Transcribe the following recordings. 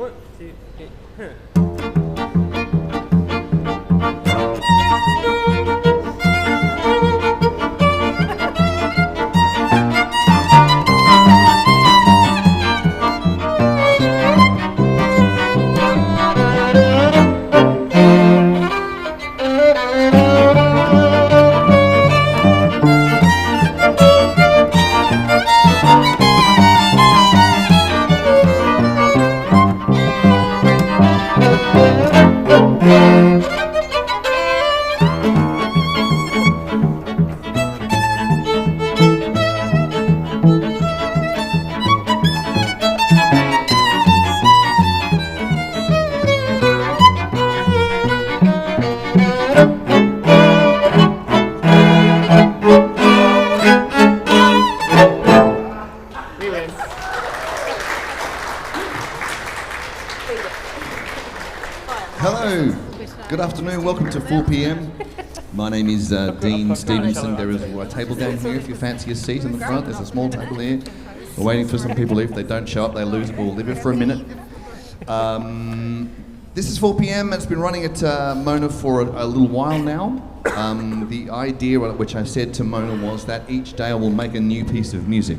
1, 2, 3. Hello, good afternoon, welcome to 4 p.m. My name is Dean Stevenson. There is a table down here if you fancy a seat in the front. There's a small table here. We're waiting for some people. If they don't show up, they lose it. We'll leave it for a minute. This is 4 p.m. It's been running at Mona for a little while now. The idea, which I said to Mona, was that each day I will make a new piece of music.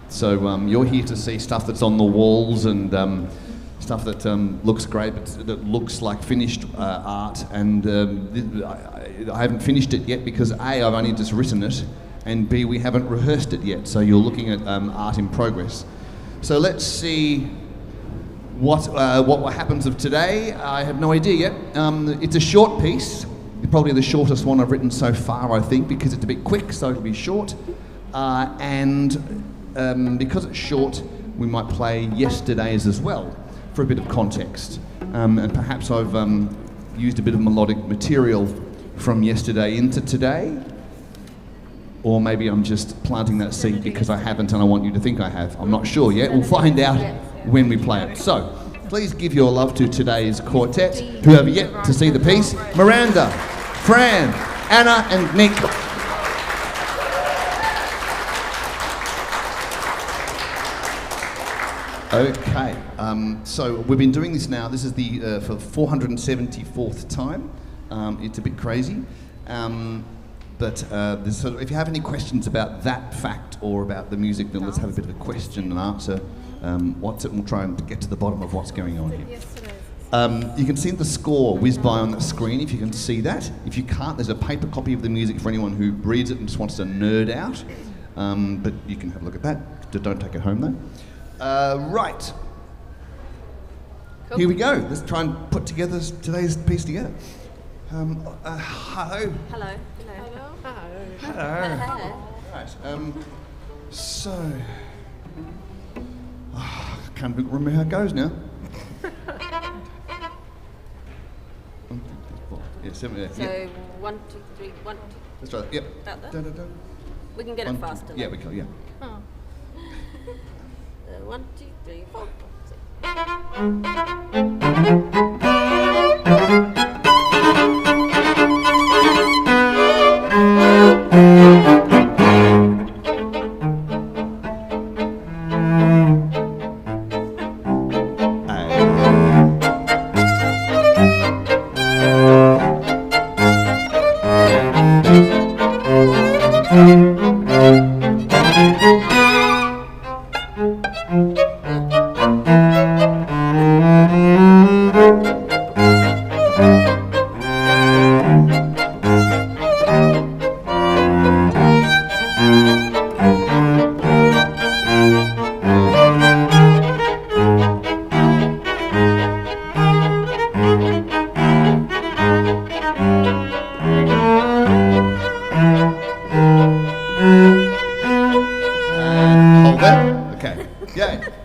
So you're here to see stuff that's on the walls and stuff that looks great, but that looks like finished art. And I haven't finished it yet because A, I've only just written it, and B, we haven't rehearsed it yet. So you're looking at art in progress. So let's see what happens of today. I have no idea yet. It's a short piece, probably the shortest one I've written so far, I think, because it's a bit quick, so it'll be short. And because it's short, we might play yesterday's as well, for a bit of context. And perhaps I've used a bit of melodic material from yesterday into today, or maybe I'm just planting that seed because I haven't and I want you to think I have. I'm not sure yet. We'll find out when we play it. So, please give your love to today's quartet, who have yet to see the piece. Miranda, Fran, Anna and Nick. Okay, so we've been doing this now. This is the for 474th time. It's a bit crazy, but if you have any questions about that fact or about the music, then let's have a bit of a question and answer. What's it? And we'll try and get to the bottom of what's going on here. You can see the score whiz by on the screen if you can see that. If you can't, there's a paper copy of the music for anyone who reads it and just wants to nerd out. But you can have a look at that. Don't take it home though. Right. Cool. Here we go. Let's try and put together today's piece together. Hello. Hello. Hello. Hello. Right. So, I can't remember how it goes now. 1, 2, 3, 4. Yeah, 7. Yeah. So 1, 2, 3, 1, 2. That's right. Yep. About that? Dun, dun, dun. We can get it faster. Yeah, we can. Yeah. Oh. 1, 2, 3, 4.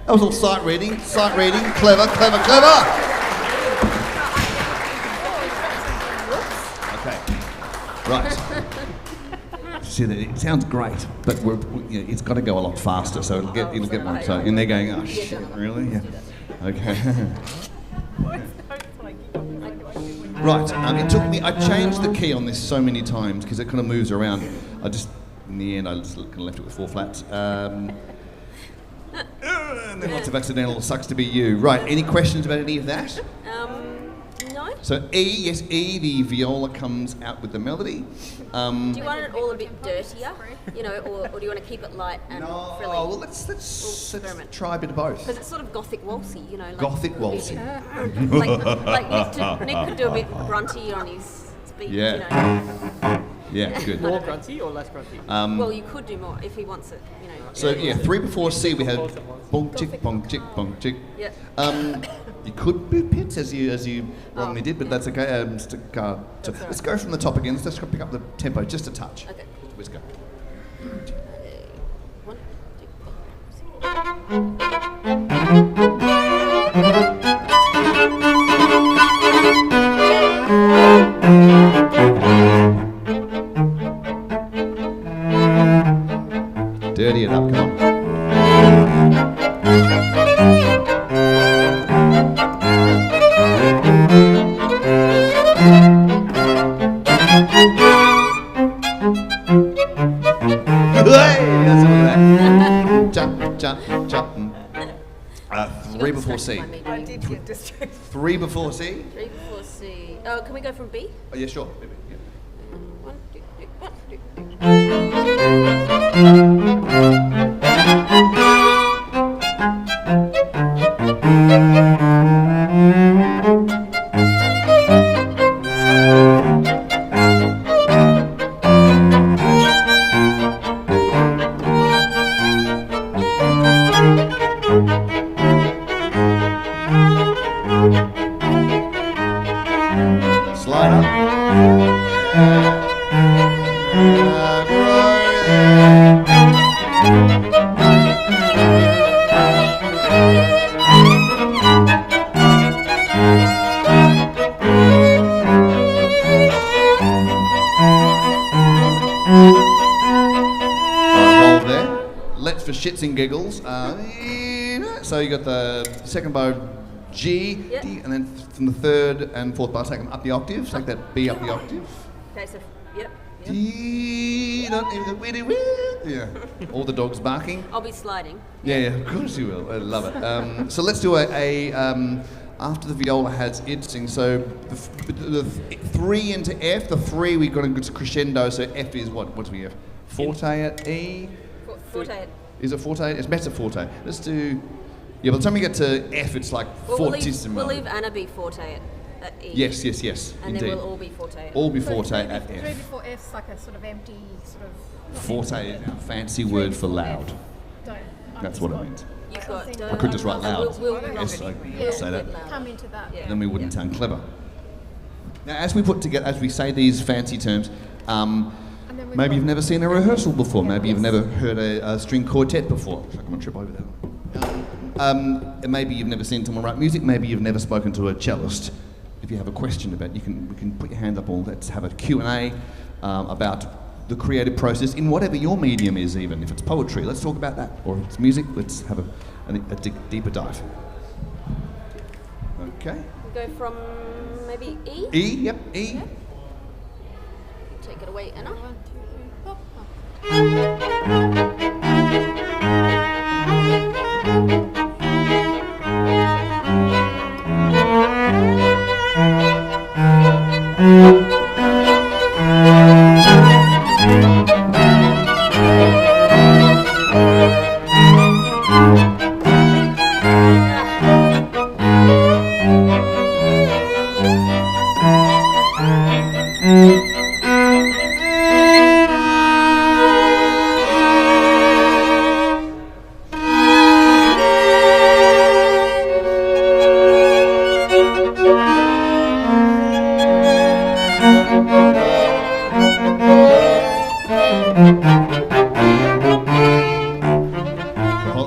That was all sight reading, clever. Okay, right. See, it sounds great, but it's got to go a lot faster, so it'll get more. So, and they're going, oh shit, really? Yeah. Okay. Right. It took me. I changed the key on this so many times because it kind of moves around. In the end, I just kind of left it with 4 flats. And then lots of accidental sucks to be you. Right, any questions about any of that? No? So E, yes, E, the viola comes out with the melody. Do you want it all a bit dirtier? You know, or do you want to keep it light and frilly? well, let's experiment. try a bit of both. Because it's sort of gothic waltzy, you know. Like Gothic waltzy. like Nick could do a bit grunty on his speech, Yeah. you know. Yeah, good. More grunty or less grunty? Well, you could do more if he wants it, you know. So yeah, 3 before C we had bong chick, bong chick, bong chick. Yeah. You could do pits as you wrongly did, but that's okay. Let's go from the top again. Let's pick up the tempo just a touch. Okay. Let's go. 1, 2, 4. Dirty it up, come on. Jump. 3 before C. I did get distracted. 3 before C? 3 before C. Oh, can we go from B? Oh, yeah, sure. Yeah. 1, 2, 3, 1. Slide up. Hold there. Let's for shits and giggles. So you got the second bow G, Yep. D, and then from the 3rd and 4th bar, take them up the octave. Take that B up the octave. Okay, so, yep. D, yeah. All the dogs barking. I'll be sliding. Yeah, of course you will. I love it. So let's do after the viola has id sing. So the 3 into F. The 3 we got a good crescendo. So F is what? What do we have? Forte at E. Forte. Is it forte? It's mezzo forte. Let's do. Yeah, by the time we get to F, it's like fortissimo. We'll leave Anna be forte at E. Yes, And indeed. then we'll all be forte. All be forte at Three F. before F's like a sort of empty sort of. Forte is a fancy word for loud. Don't. That's what it means. You've got. I could just write loud. We'll Yes, I Yeah. say that. Come into that. Yeah. Then we wouldn't sound clever. Now, as we say these fancy terms, And then we've maybe got- you've never seen a rehearsal before. Maybe you've never heard a string quartet before. I'm going to trip over that. Maybe you've never seen someone write music. Maybe you've never spoken to a cellist. If you have a question about, we can put your hand up. Or let's have a Q&A about the creative process in whatever your medium is. Even if it's poetry, let's talk about that. Or if it's music, let's have a deeper dive. Okay. Go from maybe E. E. Yep. E. Yeah. Take it away, Anna. 1, 2,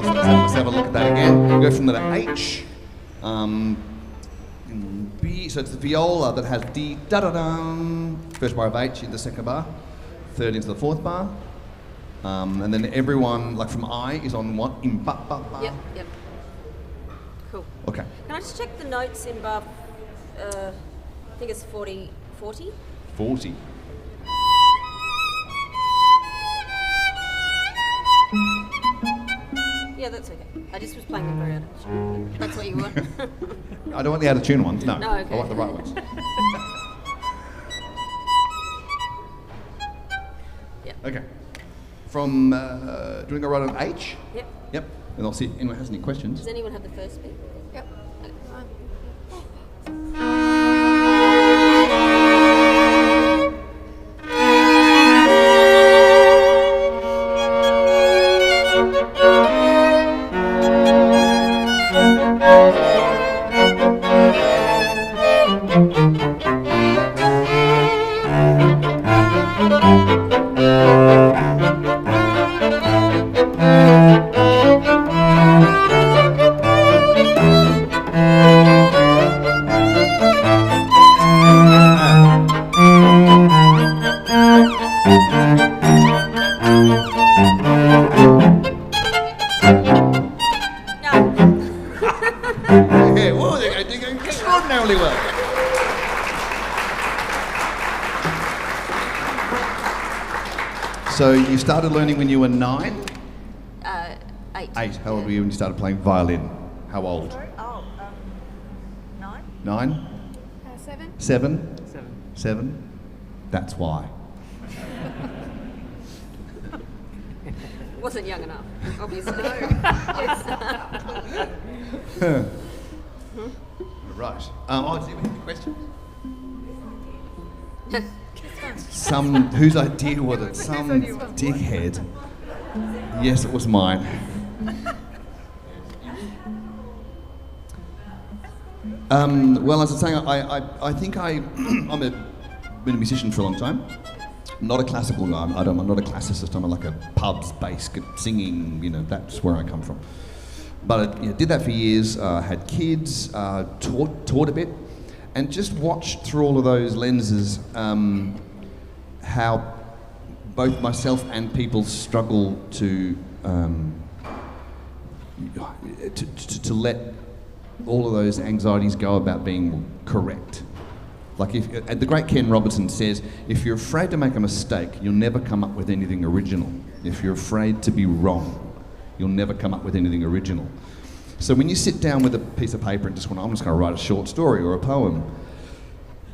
Let's have a look at that again. We'll go from the H. B, so it's the viola that has D, da da da. First bar of H in the second bar, 3rd into the 4th bar. And then everyone, like from I, is on what? In ba ba ba. Yep. Cool. Okay. Can I just check the notes in bar? I think it's 40. 40. Yeah, that's okay. I just was playing them very out of tune. That's what you want. I don't want the out of tune ones. No, No, okay. I want the right ones. Yep. Okay. From, do you want to go right on H? Yep. Yep. And I'll see if anyone has any questions. Does anyone have the first bit? Yep. Yeah, whoa, they're doing extraordinarily well. So you started learning when you were 9? 8. 8. How old were you when you started playing violin? How old? Oh, 9. 9? 7. 7? 7? That's why. Wasn't young enough, obviously. Right. Do you have any questions? Whose idea was it? Some dickhead. Yes, it was mine. Well, as I was saying, I think been a musician for a long time. Not a classical guy. I'm not a classicist. I'm like a pubs, bass, singing. You know, that's where I come from. But I did that for years. Had kids. Taught a bit, and just watched through all of those lenses how both myself and people struggle to let all of those anxieties go about being correct. Like the great Ken Robertson says, if you're afraid to make a mistake, you'll never come up with anything original. If you're afraid to be wrong, you'll never come up with anything original. So when you sit down with a piece of paper and just want, I'm just going to write a short story or a poem,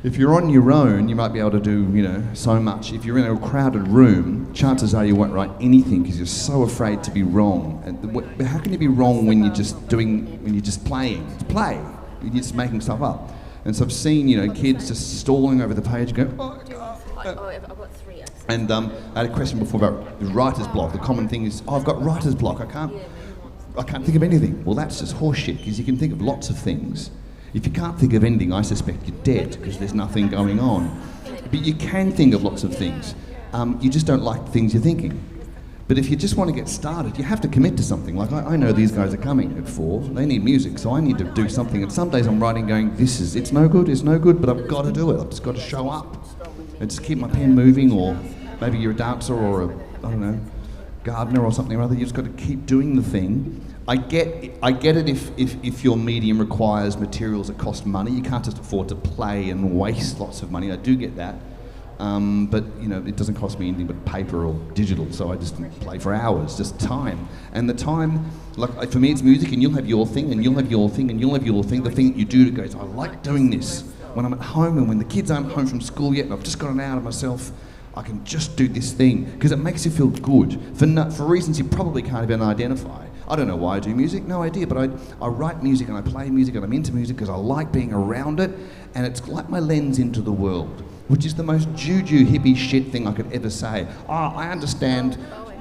if you're on your own, you might be able to do, so much. If you're in a crowded room, chances are you won't write anything because you're so afraid to be wrong. And how can you be wrong when you're just playing? It's play. You're just making stuff up. And so I've seen, kids just stalling over the page, going, oh, God. I've got 3 accents. And I had a question before about the writer's block. The common thing is, I've got writer's block. I can't think of anything. Well, that's just horseshit, because you can think of lots of things. If you can't think of anything, I suspect you're dead, because there's nothing going on. But you can think of lots of things. You just don't like the things you're thinking. But if you just want to get started, you have to commit to something. Like, I know these guys are coming at 4. They need music, so I need to do something. And some days I'm writing going, it's no good, but I've got to do it. I've just got to show up. And just keep my pen moving, or maybe you're a dancer or gardener or something or other. You've just got to keep doing the thing. I get it if your medium requires materials that cost money. You can't just afford to play and waste lots of money. I do get that. But it doesn't cost me anything but paper or digital, so I just play for hours, just time. And the time, like for me it's music, and you'll have your thing, and you'll have your thing, and you'll have your thing. The thing that you do that goes, I like doing this. When I'm at home and when the kids aren't home from school yet and I've just gotten out of myself, I can just do this thing, because it makes you feel good, for reasons you probably can't even identify. I don't know why I do music, no idea, but I write music and I play music and I'm into music because I like being around it, and it's like my lens into the world, which is the most juju hippie shit thing I could ever say. I understand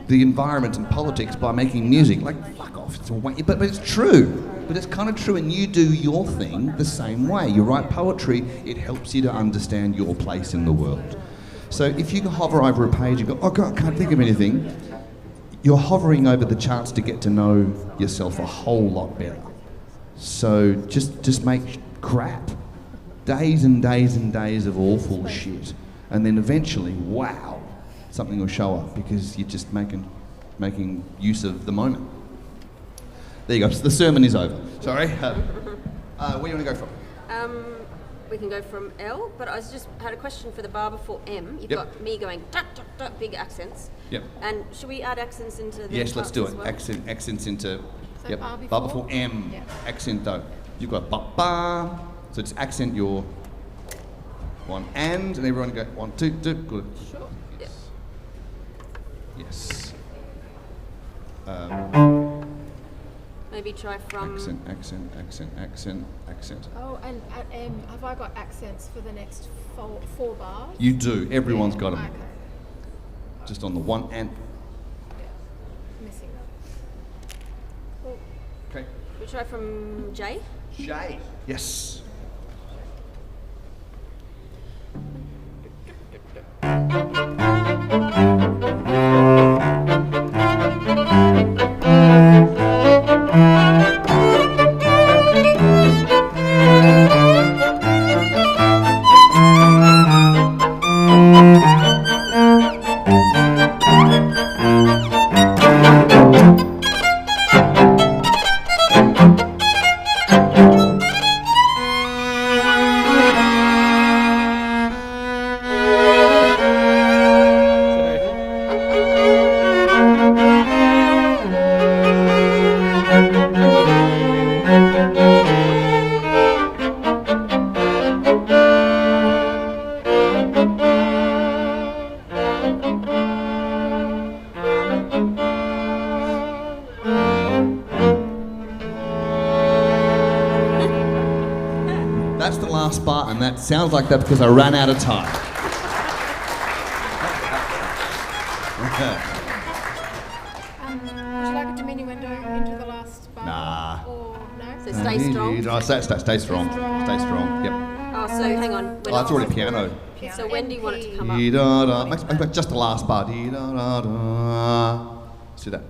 the environment and politics by making music. Like, fuck off, it's a way, but it's true. But it's kind of true, and you do your thing the same way. You write poetry, it helps you to understand your place in the world. So if you hover over a page and go, oh God, I can't think of anything, you're hovering over the chance to get to know yourself a whole lot better. So just make crap. Days and days and days of awful shit. And then eventually, wow, something will show up because you're just making use of the moment. There you go. So the sermon is over. Sorry. Where do you want to go from? We can go from L, but I had a question for the bar before M. You've got me going, big accents. Yep. And should we add accents into the Yes, let's do parts it. as well? Accents into. So Yep. bar Bar before? before M. Yeah. Accento. You've got ba ba. So it's accent your one and everyone go 1, 2, 2. Good. Sure. Yep. Yes. Maybe try from. Accent. Oh, and at M, have I got accents for the next four bars? You do. Everyone's got them. Okay. Just on the one and. Missing that. Cool. Okay. We try from J. J. Yes. That's the last bar, and that sounds like that because I ran out of time. Would you like a diminuendo into the last bar? Nah. Or no? So stay strong. Oh, stay strong. Stay strong. Yep. Oh, so hang on. Oh, that's already piano. So when do you want it to come up? Dee da da. Make just the last bar. Dee da da da. See that?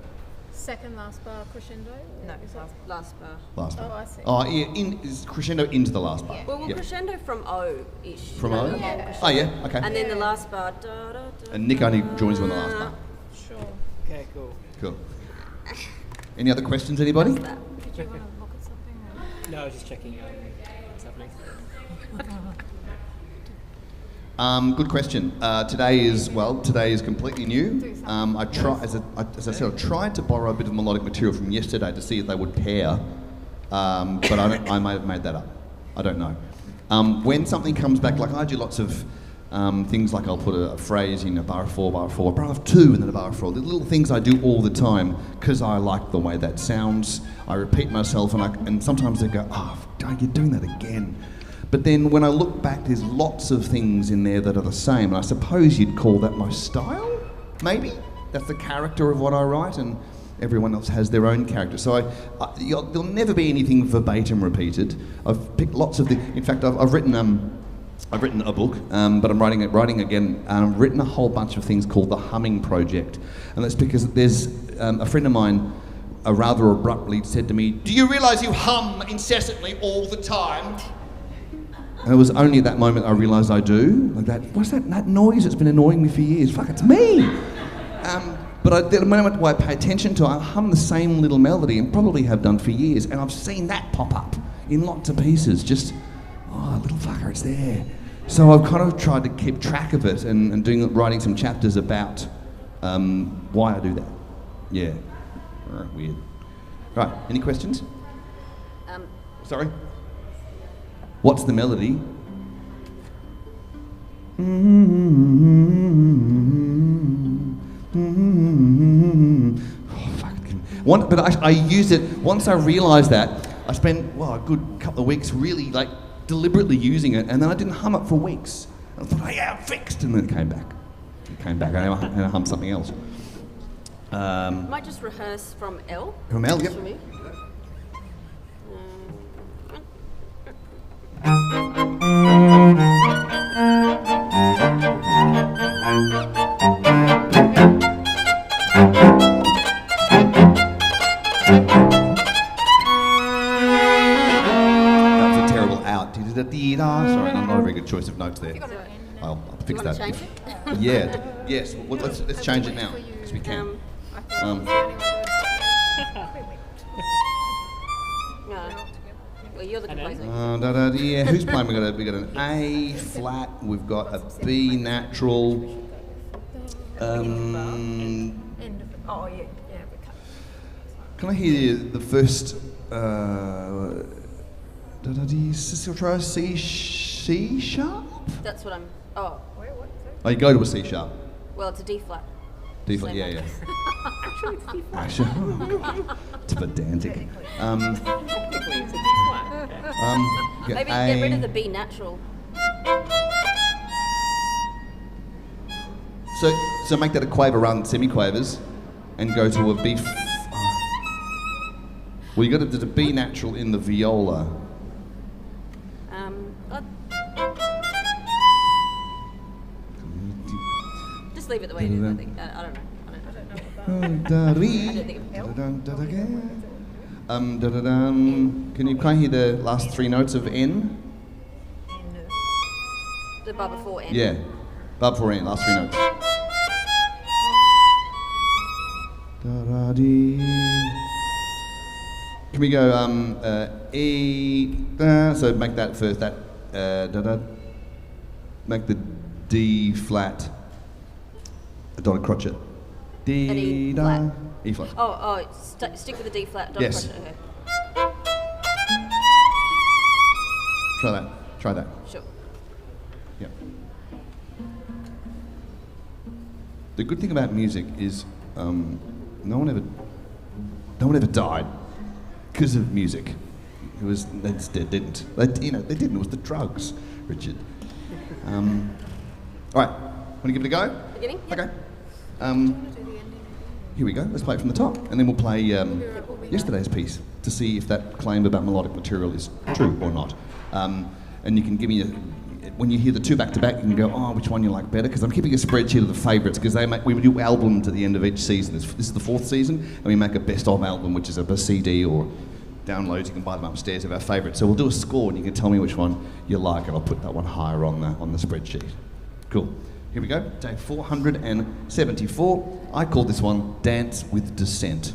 Second last bar crescendo? No, Is that- Last bar. Last Oh, bar. I see. Oh, yeah. Is crescendo into the last bar. Yeah. Well, we'll Yep. crescendo from O-ish. From you know, O? the whole Yeah. crescendo. Oh, yeah. Okay. And then the last bar. Da, da, da, And Nick only joins when the last bar. Sure. Okay, cool. Cool. Any other questions, anybody? What's that? Did you want to look at something? Or? No, I was just checking what's happening. Good question. Today is completely new. As I said, I tried to borrow a bit of melodic material from yesterday to see if they would pair, but I may have made that up. I don't know. When something comes back, like I do lots of things like I'll put a phrase in a bar of 4, a bar of 2, and then a bar of 4. The little things I do all the time because I like the way that sounds. I repeat myself, and sometimes they go, "Oh, you're doing that again." But then when I look back, there's lots of things in there that are the same. And I suppose you'd call that my style, maybe? That's the character of what I write, and everyone else has their own character. So there'll never be anything verbatim repeated. I've picked lots of in fact, I've written a book, but I'm writing again, and I've written a whole bunch of things called the Humming Project. And that's because there's a friend of mine rather abruptly said to me, "Do you realise you hum incessantly all the time?" And it was only at that moment I realised I do. Like that, what's that noise that's been annoying me for years? Fuck, it's me! But the moment where I pay attention to it, I hum the same little melody and probably have done for years. And I've seen that pop up in lots of pieces. Just, oh, little fucker, it's there. So I've kind of tried to keep track of it and writing some chapters about why I do that. Yeah. Weird. Right, any questions? Sorry? What's the melody? Oh, fuck. But I used it, once I realised that, I spent, a good couple of weeks really deliberately using it, and then I didn't hum it for weeks. I thought, oh yeah, I'm fixed, and then it came back. And I hummed something else. Might just rehearse from L. From L, yep. For me. That was a terrible out. Sorry, not a very good choice of notes there. I'll Do fix you want that. to change it? Yeah. Yes. Well, let's change it now because we can. No. Well, you're the composer. Yeah. Who's playing? We got an A flat. We've got a B natural. End of the bar. Oh, yeah. Yeah, we cut. Can I hear the first? Still try C sharp? That's what I'm. Oh, Wait, what? Sorry? Oh, you go to a C sharp. well, it's a D flat. D flat, yeah, yeah. Actually, it's pedantic. Technically. Technically, it's a D flat. Okay. Maybe get rid of the B natural. So make that a quaver rather than semi-quavers, and go to a B. Well, you got to do the B natural in the viola. Uh, just leave it the way it is. I think. I don't know. Can you hear the last three notes of N? The bar before N. Yeah, bar before N, last three notes. Can we go E? So make that first. That make the D flat a dotted crotchet. D An E da flat. E flat. Oh, stick with the D flat. Don't Yes. crush it. Okay. Try that. Try that. Sure. Yeah. The good thing about music is no one ever died because of music. They didn't. They didn't. It was the drugs, Richard. All right. Want to give it a go? Beginning? Okay. Here we go. Let's play it from the top, and then we'll play yesterday's piece to see if that claim about melodic material is true or not. And you can give me when you hear the two back to back, you can go, oh, which one you like better? Because I'm keeping a spreadsheet of the favourites because we do albums at the end of each season. This is the fourth season, and we make a best of album, which is a CD or downloads. You can buy them upstairs of our favourites. So we'll do a score, and you can tell me which one you like, and I'll put that one higher on the spreadsheet. Cool. Here we go. Day 474. I call this one Dance with Dissent.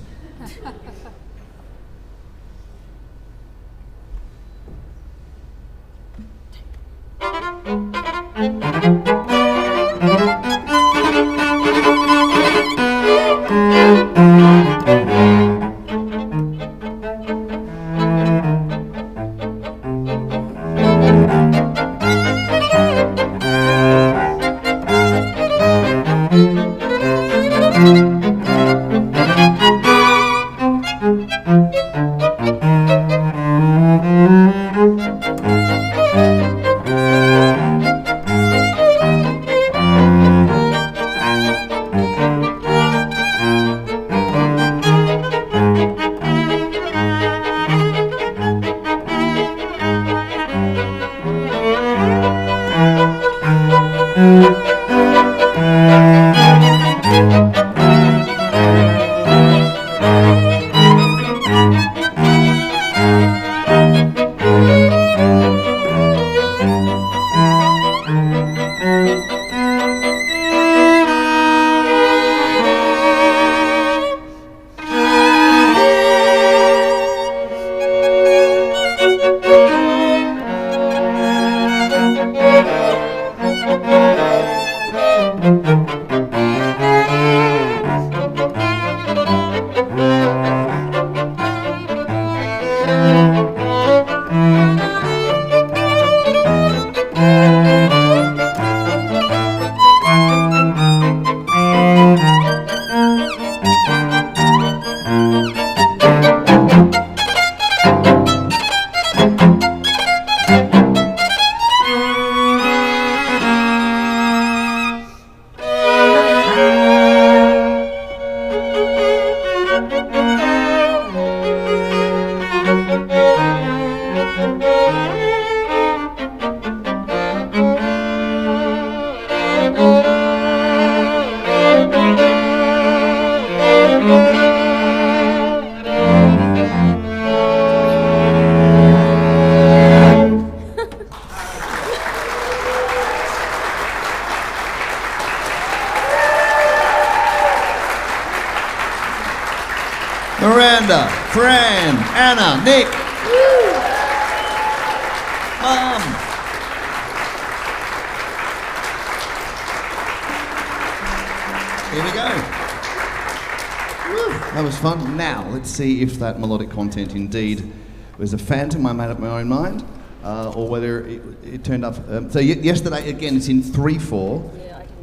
Miranda, Fran, Anna, Nick. Mum. Here we go. Woo, that was fun. Now, let's see if that melodic content indeed was a phantom I made up my own mind, or whether it turned up. So yesterday, again, it's in 3/4,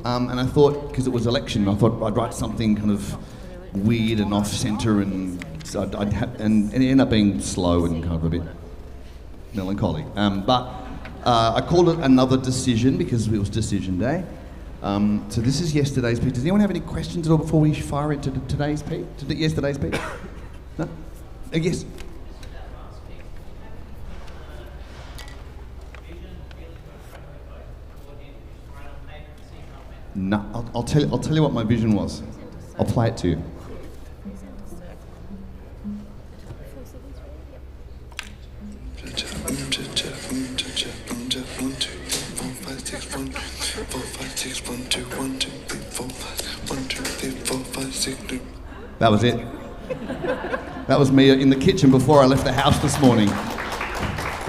and I thought, because it was election, I thought I'd write something kind of weird and off-centre, and so and it ended up being slow and kind of a bit melancholy. But I called it Another Decision because it was decision day. So this is yesterday's piece. Does anyone have any questions at all before we fire into today's piece? Yesterday's piece? No? Yes. No, I'll tell you what my vision was. I'll play it to you. That was it. That was me in the kitchen before I left the house this morning.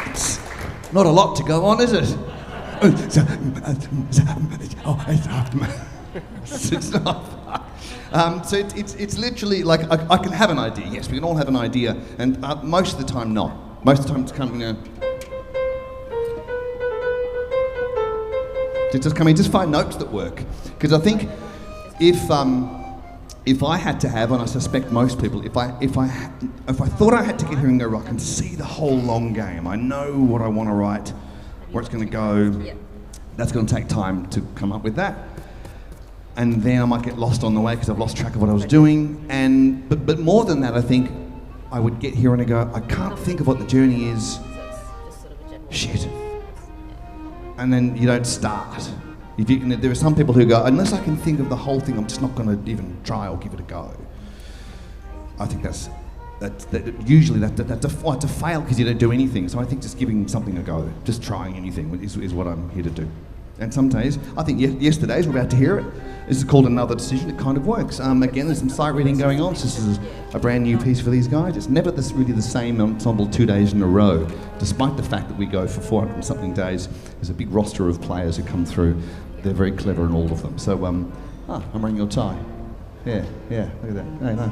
It's not a lot to go on, is it? It's not. So it's literally like I can have an idea. Yes, we can all have an idea, and most of the time not. Most of the time it's coming. Just find notes that work. Because I think if I had to have, and I suspect most people, if I thought I had to get here and go, right, I can see the whole long game. I know what I want to write, where it's going to go. Yeah. That's going to take time to come up with that. And then I might get lost on the way because I've lost track of what I was doing. But more than that, I think I would get here and I go, I can't think of what the journey is. So it's just sort of a general. Shit. And then you don't start. There are some people who go, unless I can think of the whole thing, I'm just not going to even try or give it a go. I think usually that's a fail because you don't do anything. So I think just giving something a go, just trying anything is what I'm here to do. And some days, I think yesterday's, we're about to hear it. This is called Another Decision. It kind of works. Again, there's some sight reading going on. So this is a brand new piece for these guys. It's never really the same ensemble 2 days in a row, despite the fact that we go for 400 and something days. There's a big roster of players who come through. They're very clever in all of them. So, I'm wearing your tie. Yeah, look at that. Hey, nice.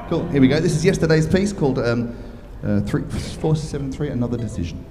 Cool, here we go. This is yesterday's piece called 3473, Another Decision.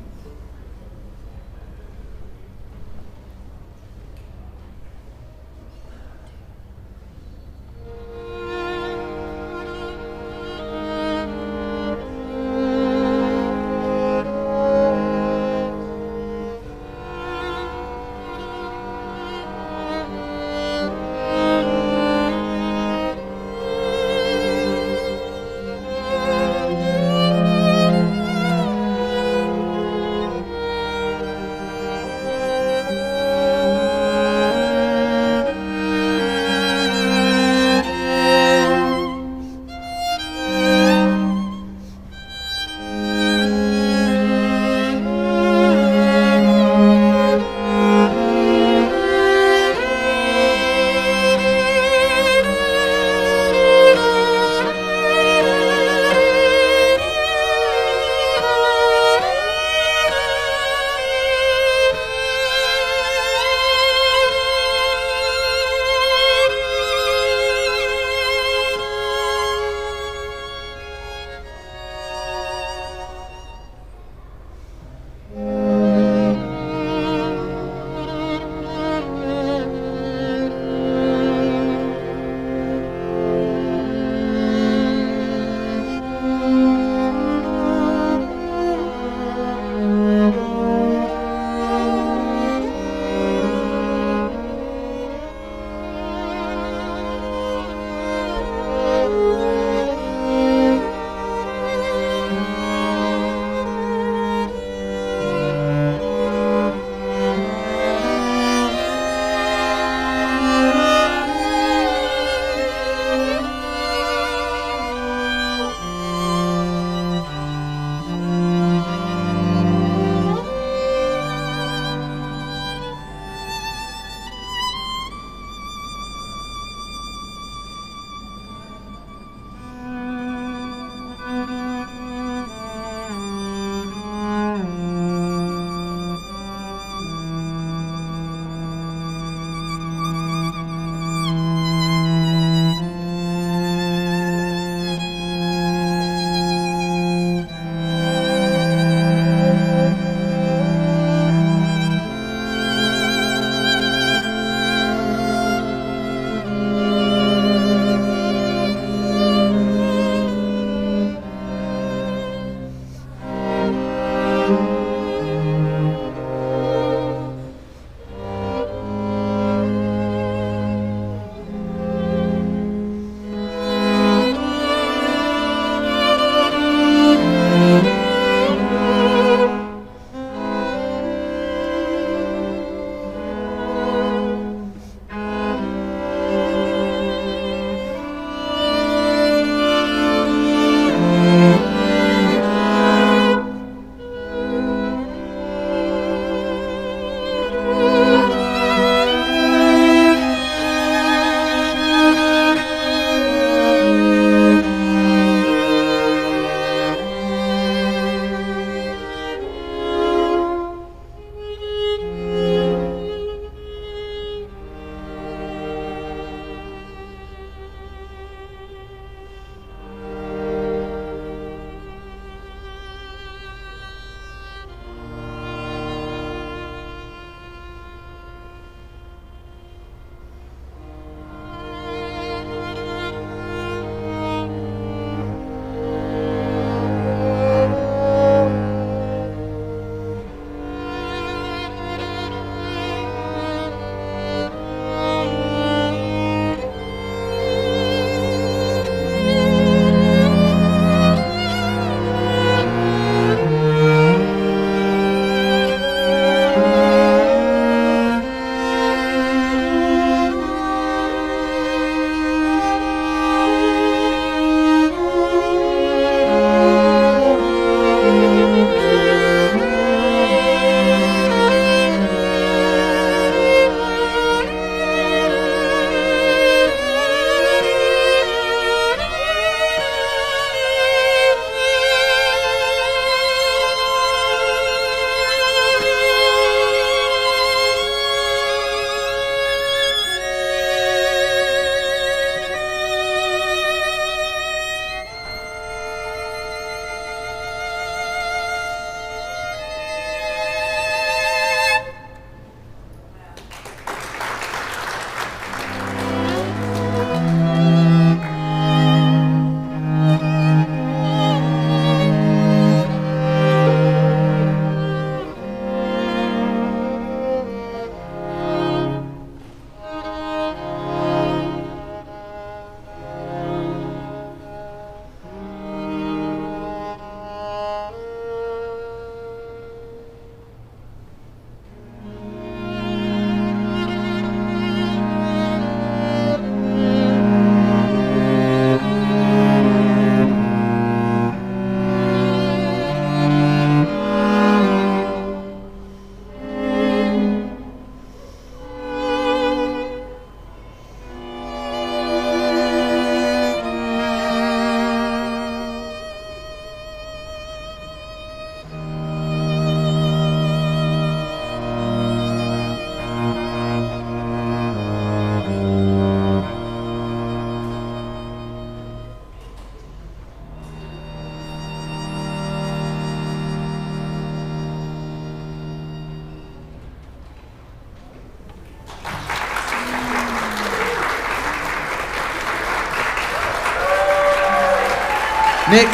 Nick,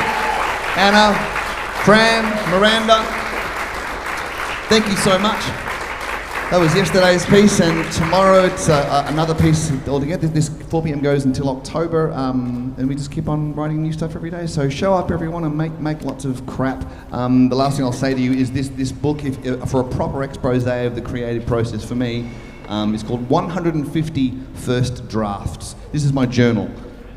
Anna, Fran, Miranda, thank you so much. That was yesterday's piece, and tomorrow it's another piece altogether. This 4 p.m. goes until October, and we just keep on writing new stuff every day. So show up, everyone, and make lots of crap. The last thing I'll say to you is this book, for a proper expose of the creative process for me, is called 150 First Drafts. This is my journal.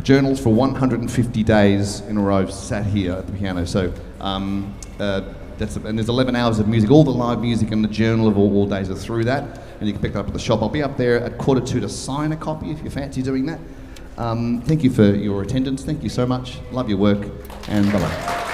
Journals for 150 days in a row, sat here at the piano. So. And there's 11 hours of music, all the live music, and the journal of all days are through that. And you can pick it up at the shop. I'll be up there at 1:45 to sign a copy if you fancy doing that. Thank you for your attendance. Thank you so much. Love your work, and bye-bye.